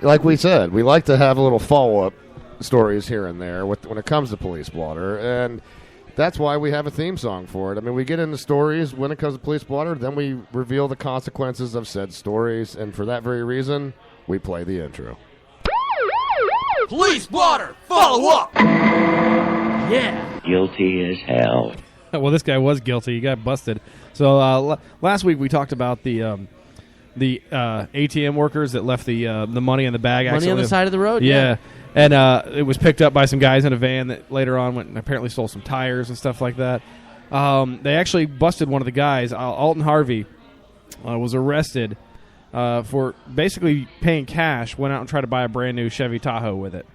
like we said, we like to have a little follow-up stories here and there when it comes to police blotter, and that's why we have a theme song for it. I mean, we get into stories when it comes to police blotter, then we reveal the consequences of said stories, and for that very reason, we play the intro. Police blotter, follow up! Yeah. Guilty as hell. Well, this guy was guilty. He got busted. So last week we talked about the ATM workers that left the money in the bag. Money on the side of the road? Yeah. And it was picked up by some guys in a van that later on went and apparently stole some tires and stuff like that. They actually busted one of the guys. Alton Harvey was arrested for basically paying cash, went out and tried to buy a brand new Chevy Tahoe with it.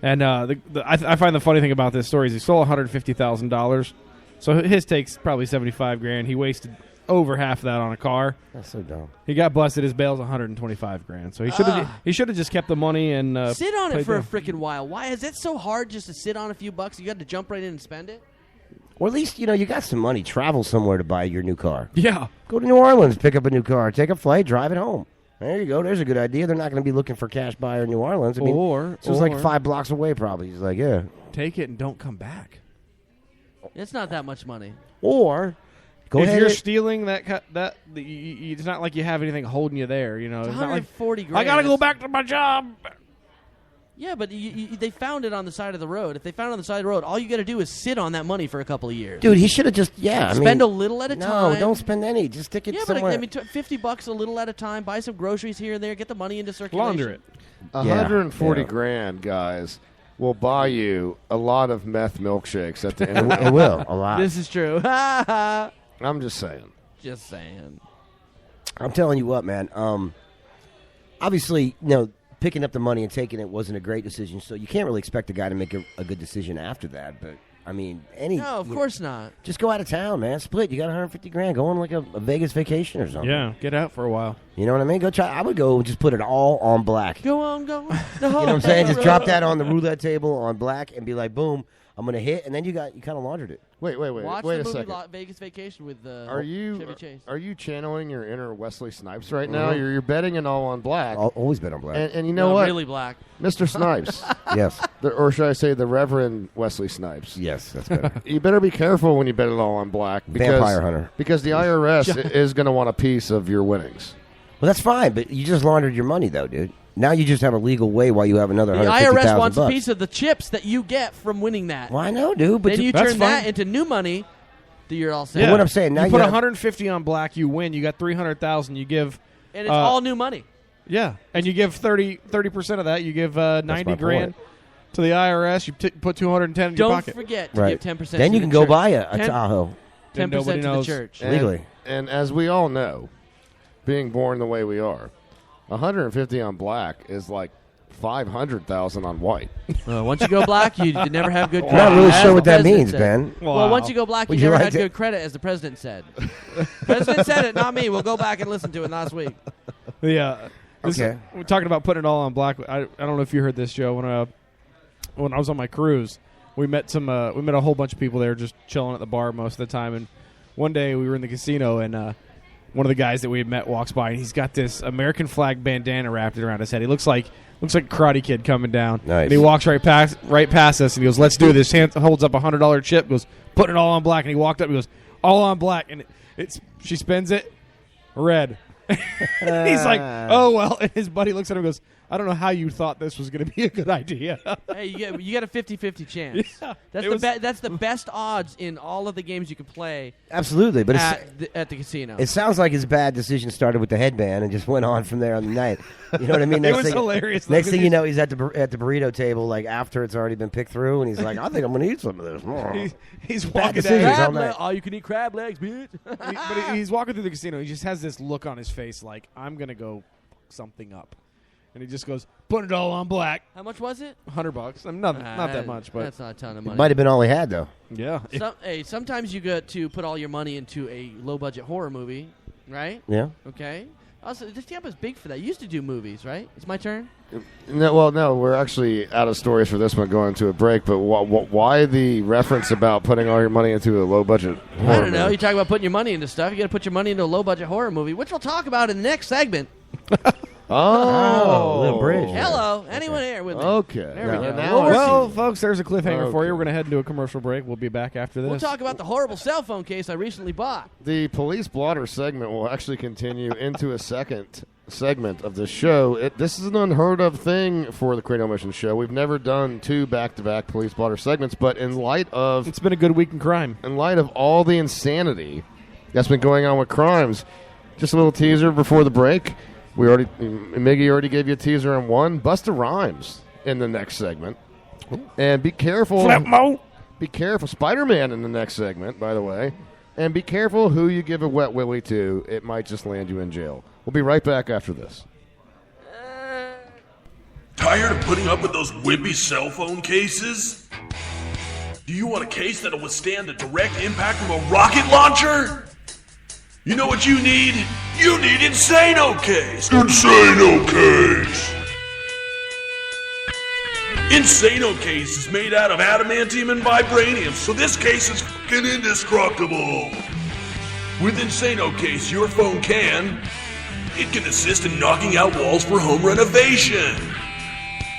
And I find the funny thing about this story is he stole $150,000. So his takes probably $75,000. He wasted over half of that on a car. That's so dumb. He got busted. His bail's $125,000. So he should have just kept the money and sit on it for a freaking while. Why is it so hard just to sit on a few bucks? You got to jump right in and spend it. Or at least you got some money. Travel somewhere to buy your new car. Yeah. Go to New Orleans, pick up a new car, take a flight, drive it home. There you go. There's a good idea. They're not going to be looking for cash buyer in New Orleans. I mean, it's like 5 blocks away probably. He's like, yeah. Take it and don't come back. It's not that much money. Or go if ahead. You're stealing it's not like you have anything holding you there. It's $140,000. Like, I got to go back to my job. Yeah, but they found it on the side of the road. If they found it on the side of the road, all you got to do is sit on that money for a couple of years. Dude, he should have just spend a little at a time. No, don't spend any. Just stick it somewhere. Yeah, but $50 a little at a time. Buy some groceries here and there. Get the money into circulation. Launder it. $140,000, guys, will buy you a lot of meth milkshakes at the end. It will a lot. This is true. I'm just saying. Just saying. I'm telling you what, man. Obviously, picking up the money and taking it wasn't a great decision, so you can't really expect the guy to make a good decision after that. But I mean, no, of course not. Just go out of town, man. Split. You got $150,000. Go on like a Vegas vacation or something. Yeah, get out for a while. You know what I mean? Go try. I would go and just put it all on black. Go on. You know what I'm saying? Just drop that on the roulette table on black and be like, boom, I'm gonna hit, and then you kind of laundered it. Wait Watch a the movie second. Vegas Vacation with Chevy Chase. Are you channeling your inner Wesley Snipes right now? You're betting it all on black. I'll always bet on black. And you know what? Really black. Mr. Snipes. Yes. Or should I say the Reverend Wesley Snipes? Yes, that's better. You better be careful when you bet it all on black. Vampire hunter. Because the IRS is going to want a piece of your winnings. Well, that's fine, but you just laundered your money, though, dude. Now you just have a legal way while you have another $150,000. The IRS wants a piece of the chips that you get from winning that. Well, I know, dude. But then you turn that into new money. You're all set. Yeah. What I'm saying now, you put $150 on black, you win. You got $300,000. You give, and it's all new money. Yeah, and you give 30% of that. You give $90,000 to the IRS. You put $210 in your pocket. Don't forget to give 10%. Then you can go buy a Tahoe. 10% to the church legally. And as we all know, being born the way we are, $150 on black is like $500,000 on white. Once you go black, you never have good credit. I'm not really sure what that means, Ben. Well, once you go black, you never had good credit, as the president said. President said it, not me. We'll go back and listen to it last week. Yeah. Okay. We're talking about putting it all on black. I don't know if you heard this, Joe. When I was on my cruise, we met a whole bunch of people there just chilling at the bar most of the time. And one day we were in the casino, and one of the guys that we had met walks by, and he's got this American flag bandana wrapped around his head. He looks like Karate Kid coming down. Nice. And he walks right past us, and he goes, "Let's do this." Holds up a $100 chip, goes, "Put it all on black." And he walked up, he goes, "All on black." And she spins it, red. He's like, "Oh well." And his buddy looks at him and goes, "I don't know how you thought this was going to be a good idea." Hey, you get a 50-50 chance. Yeah, that's the best odds in all of the games you could play. Absolutely, but at the casino. It sounds like his bad decision started with the headband and just went on from there on the night. You know what I mean? It was hilarious. Next thing you know, he's at the burrito table, like after it's already been picked through, and he's like, "I think I'm going to eat some of this." He's Bad walking decisions all down. night. Oh, you can eat crab legs, bitch. But he's walking through the casino. He just has this look on his face like, I'm going to go fuck something up. And he just goes, "Put it all on black." How much was it? $100. I mean, not that much, but that's not a ton of money. It might have been all he had, though. Yeah. Sometimes you get to put all your money into a low-budget horror movie, right? Yeah. Okay. Also, this Tampa's big for that. You used to do movies, right? It's my turn? No, we're actually out of stories for this one going to a break, but why the reference about putting all your money into a low-budget horror I don't know. movie? You talk about putting your money into stuff. You got to put your money into a low-budget horror movie, which we'll talk about in the next segment. Oh, little bridge. Hello, anyone here with me? Okay. There we go. Now Well, folks, there's a cliffhanger for you. Okay. We're going to head into a commercial break. We'll be back after this. We'll talk about the horrible cell phone case I recently bought. the police blotter segment will actually continue into a second segment of the show. This is an unheard of thing for the Cranial Mission show. We've never done 2 back-to-back police blotter segments, but in light of It's been a good week in crime. all the insanity that's been going on with crimes, just a little teaser before the break. Miggy already gave you a teaser on one. Busta Rhymes in the next segment. And be careful. Be careful. Spider-Man in the next segment, by the way. And be careful who you give a wet willy to. It might just land you in jail. We'll be right back after this. Tired of putting up with those wimpy cell phone cases? Do you want a case that'll withstand the direct impact from a rocket launcher? You know what you need? You need Insano Case! Insano Case! Insano Case is made out of adamantium and vibranium, so this case is fucking indestructible. With Insano Case, your phone can assist in knocking out walls for home renovation.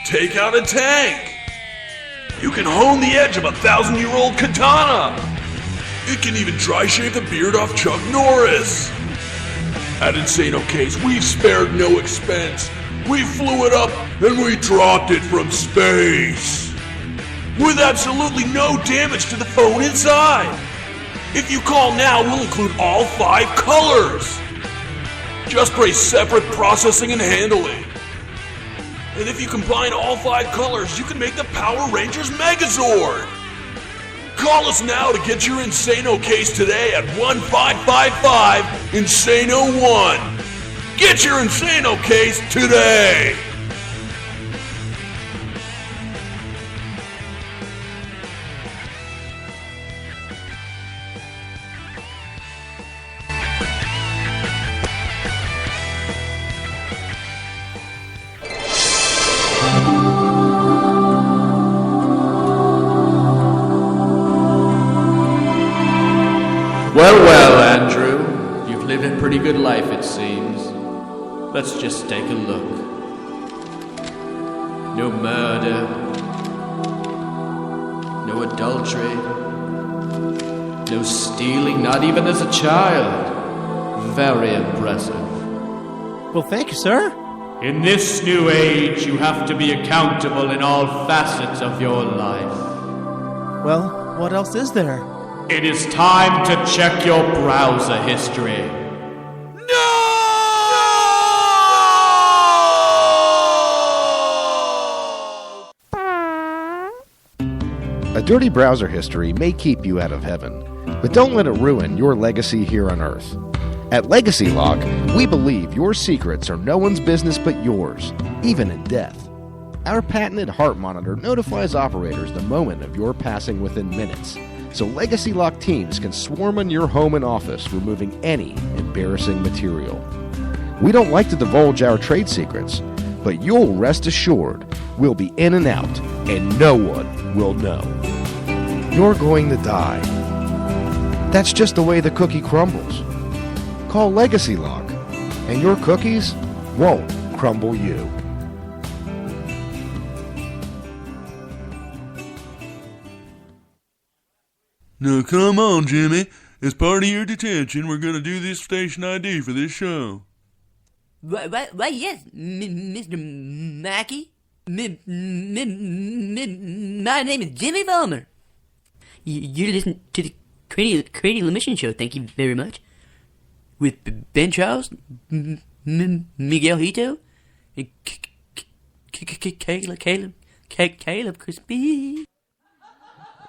Take out a tank. You can hone the edge of a 1,000-year-old katana. It can even dry shave the beard off Chuck Norris. At Insano Case, we've spared no expense. We flew it up and we dropped it from space. With absolutely no damage to the phone inside. If you call now, we'll include all 5 colors. Just for a separate processing and handling. And if you combine all 5 colors, you can make the Power Rangers Megazord. Call us now to get your Insano Case today at 1-555-INSANO-1. Get your Insano Case today. Well, Andrew. You've lived a pretty good life, it seems. Let's just take a look. No murder. No adultery. No stealing, not even as a child. Very impressive. Well, thank you, sir. In this new age, you have to be accountable in all facets of your life. Well, what else is there? It is time to check your browser history. A dirty browser history may keep you out of heaven, but don't let it ruin your legacy here on Earth. At Legacy Lock, we believe your secrets are no one's business but yours, even in death. Our patented heart monitor notifies operators the moment of your passing within minutes, so Legacy Lock teams can swarm on your home and office, removing any embarrassing material. We don't like to divulge our trade secrets, but you'll rest assured we'll be in and out, and no one will know. You're going to die. That's just the way the cookie crumbles. Call Legacy Lock, and your cookies won't crumble you. Now come on, Jimmy. As part of your detention, we're going to do this station ID for this show. Why, yes, Mr. Mackey. My name is Jimmy Vollmer. You listen to the Cranial Mission Show, thank you very much. With Ben Charles, Miguel Hito, and Caleb Crispy.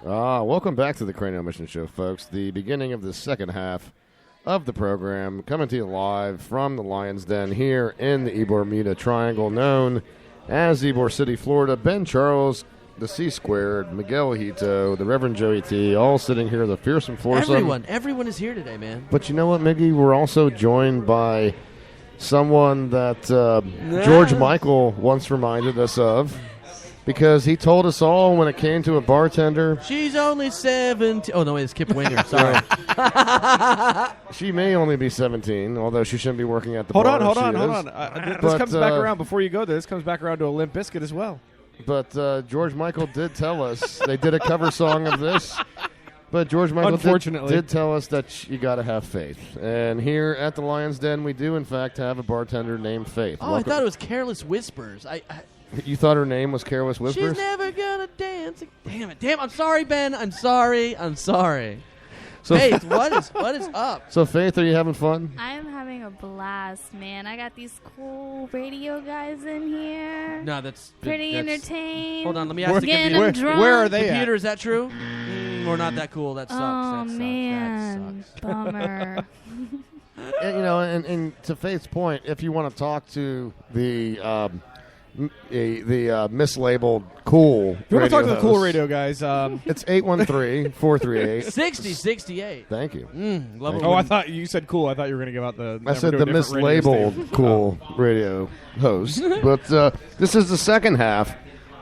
Welcome back to the Cranial Mission Show, folks. The beginning of the second half of the program, coming to you live from the Lion's Den here in the Ybor Bermuda Triangle, known as Ybor City, Florida. Ben Charles, the C Squared, Miguel Hito, the Reverend Joey T, all sitting here, the fearsome foursome. Everyone is here today, man. But you know what, Miggy? We're also joined by someone that George Michael once reminded us of. because he told us all when it came to a bartender. She's only 17. Oh, no, wait, it's Kip Winger. Sorry. She may only be 17, although she shouldn't be working at the Hold bar. on. if she is. This But, comes back around before you go there. This comes back around to a Limp Bizkit as well. But George Michael did tell us they did a cover song of this. But George Michael Unfortunately. did tell us that you got to have faith. And here at the Lion's Den, we do in fact have a bartender named Faith. Oh, I thought it was Careless Whispers. You thought her name was Careless Whispers? She's never gonna dance. Damn it. I'm sorry, Ben. I'm sorry. So Faith, what is up? So Faith, are you having fun? I am having a blast, man. I got these cool radio guys in here. No, that's pretty entertained. Hold on, let me ask the Getting computer. them drunk. Where are they Computer, is that true? We're not that cool. That sucks. Oh, that sucks. man. That sucks. Bummer. And, and to Faith's point, if you want to talk to the mislabeled cool If you want to talk to the cool hosts, radio guys, it's 813-438. 6068. Thank you. Love it I when- thought you said cool. I thought you were going to give out the. I said the mislabeled cool radio host. But this is the second half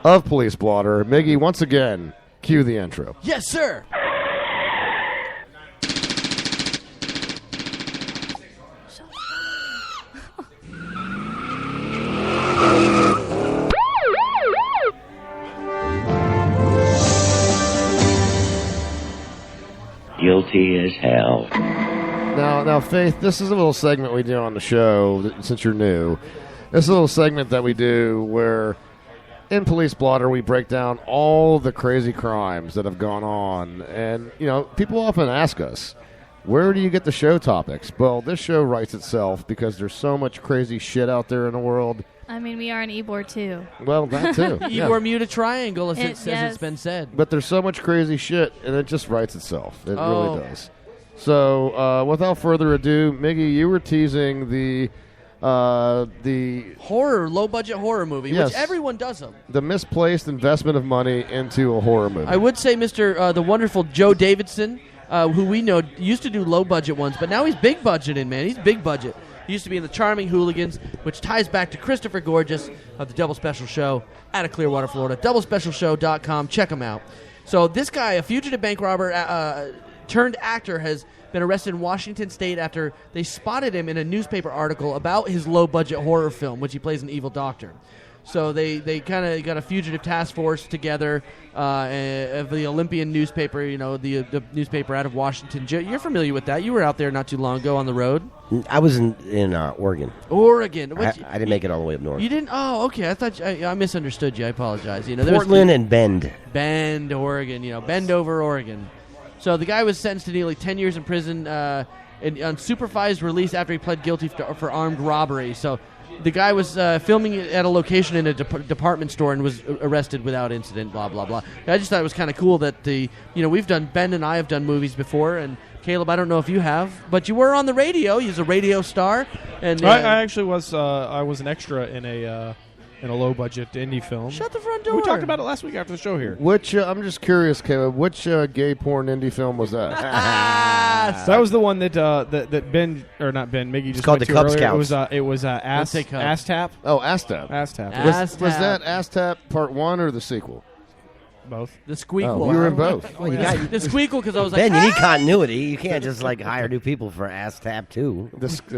of Police Blotter. Miggy, once again, cue the intro. Yes, sir. Guilty as hell. Now, Faith, this is a little segment we do on the show, since you're new. This is a little segment that we do where, in Police Blotter, we break down all the crazy crimes that have gone on. And, people often ask us, where do you get the show topics? Well, this show writes itself because there's so much crazy shit out there in the world. I mean, we are an Ybor, too. Well, that too. You were mute a triangle, as Yes. it's been said. But there's so much crazy shit, and it just writes itself. It Oh. really does. So, without further ado, Miggy, you were teasing the Horror, low-budget horror movie, Yes. which everyone does them. the misplaced investment of money into a horror movie. I would say the wonderful Joe Davidson, who we know used to do low-budget ones, but now he's big-budgeted, man. He's big budget. He used to be in the Charming Hooligans, which ties back to Christopher Gorgeous of the Double Special Show out of Clearwater, Florida. DoubleSpecialShow.com. Check him out. So this guy, a fugitive bank robber turned actor, has been arrested in Washington State after they spotted him in a newspaper article about his low-budget horror film, which he plays an evil doctor. So they kind of got a fugitive task force together of the Olympian newspaper, the newspaper out of Washington. You're familiar with that. You were out there not too long ago on the road. I was in Oregon. Oregon. I didn't make it all the way up north. You didn't? Oh, okay. I thought I misunderstood you. I apologize. There was Portland and Bend. Bend, Oregon. Bend over Oregon. So the guy was sentenced to nearly 10 years in prison on supervised release after he pled guilty for armed robbery. So the guy was filming at a location in a department store and was arrested without incident, blah, blah, blah. I just thought it was kind of cool that Ben and I have done movies before, and Caleb, I don't know if you have, but you were on the radio. You're a radio star. And I actually was. I was an extra in a low budget indie film. Shut the front door. We talked about it last week after the show here. Which I'm just curious, Caleb. Which gay porn indie film was that? That was the one that Ben or not Ben Miggy just called went the to Cub earlier. It was Let's say Cub. Ass Tap. Oh, Ass Tap. Ass Tap. Was that Ass Tap Part 1 or the sequel? Both. The Squeakle. Oh, you were in both. Well, you got The Squeakle, because I was Ben, like, you need continuity. You can't just hire new people for Ass Tap too.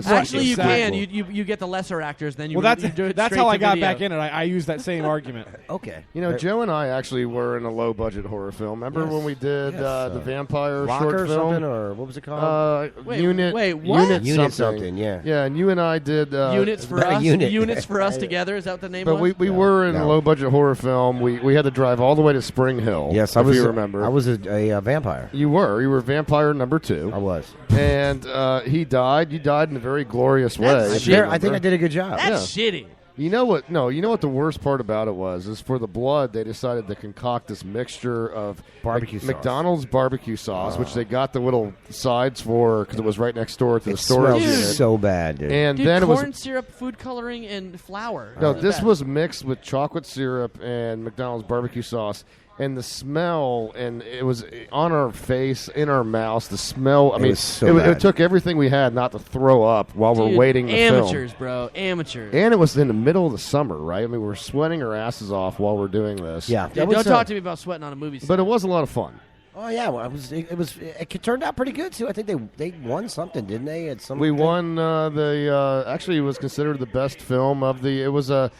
actually, you can. Exactly. You get the lesser actors, then you. Well, you do it that's straight how to I got video. back in it. I used that same argument. Okay. Joe and I actually were in a low-budget horror film. Remember when we did the vampire Locker short or film? something, or what was it called? Unit. wait, what? Unit something, yeah. Yeah, and you and I did Units for not a us. unit. Units for us together. Is that what the name But was? we were in a low-budget horror film. We had to drive all the way to Spring Hill. Yes, if you remember. I was a vampire. You were vampire number 2. I was. And he died. You died in a very glorious way. That's if you shit. I think I did a good job. That's shitty. You know what? No, you know what the worst part about it was? Is for the blood, they decided to concoct this mixture of Barbecue sauce. McDonald's barbecue sauce, which they got the little sides for because it was right next door to the It storage smells unit. so bad, dude. And Dude, then it corn was syrup, food coloring, and flour. no. That's This bad. was mixed with chocolate syrup and McDonald's barbecue sauce. and the smell, and it was on our face, in our mouths. The smell. I mean, was so it bad. took everything we had not to throw up while we're Dude, waiting to film. amateurs, bro, amateurs. And it was in the middle of the summer, right? I mean, we were sweating our asses off while we're doing this. Yeah, Dude, don't talk to me about sweating on a movie set. But it was a lot of fun. Oh yeah, well, it turned out pretty good too. I think they won something, didn't they? At some We won actually it was considered the best film of the. It was a